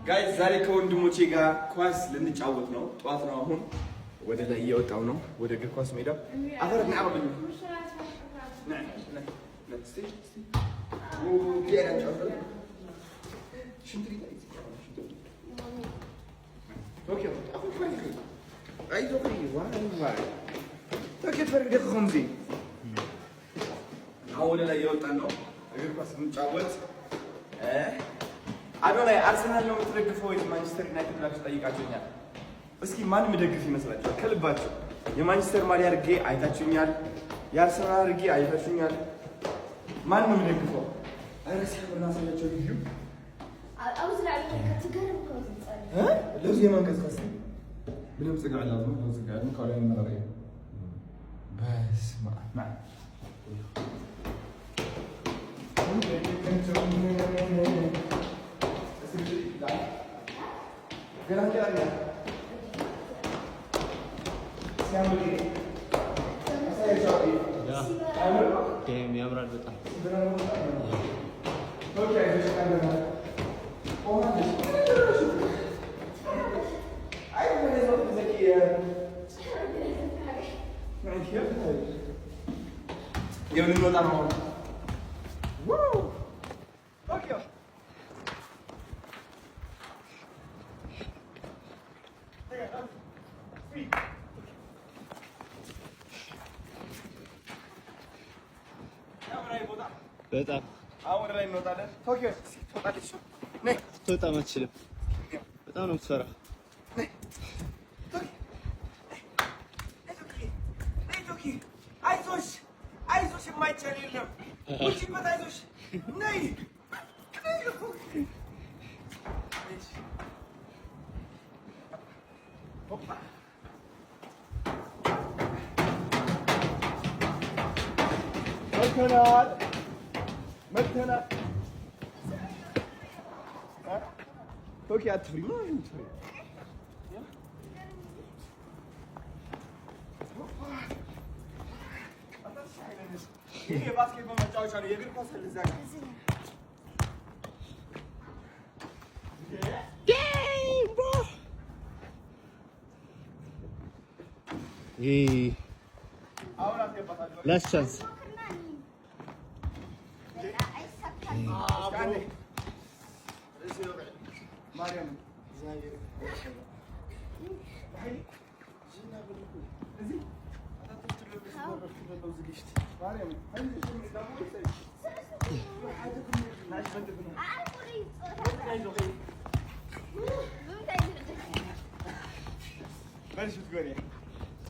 ጋይስ ዛሬ ከወንድሞቼ ጋር ኳስ ልንጫወት ነው። ጠዋት ነው አሁን ወደ ላይ እየወጣው ነው ወደ እግር ኳስ ሜዳው። አፈር ናአበሉ ወደ ላይ እየወጣን ነው እግር ኳስ ልንጫወት። አዶናይ አርሰናል ነው የምትደግፈው ወይስ ማንቸስተር ዩናይትድ ብላችሁ ጠይቃችሁኛል። እስኪ ማን የምደግፍ ይመስላችኋል? ከልባችሁ የማንቸስተር ማሊያ አድርጌ አይታችሁኛል፣ የአርሰናል አድርጌ አይታችሁኛል። ማን ነው የምደግፈው? አረ ሲያምር ራሳቸው ልዩ ለውዝ የማንቀዝቀዝ ብለም ጽጋ አላት ነው ጽጋ ነው ካለ መረራ በስማ ያምራል በጣም በጣም አሁን ላይ እንወጣለን። ቶኪዮ ትወጣለች። ነይ ትወጣ አትችልም። በጣም ነው የምትፈራው። አይዞሽ አይዞሽ፣ የማይቻል የለም። ውጪበት፣ አይዞሽ ነይ። መተናል ቶኪዮ አትፍሪ። ይሄ ባስኬትቦል መጫወቻ ነው። የእግር ኳስ እዛ ጋር ላስት ቻንስ Ver şu tugari.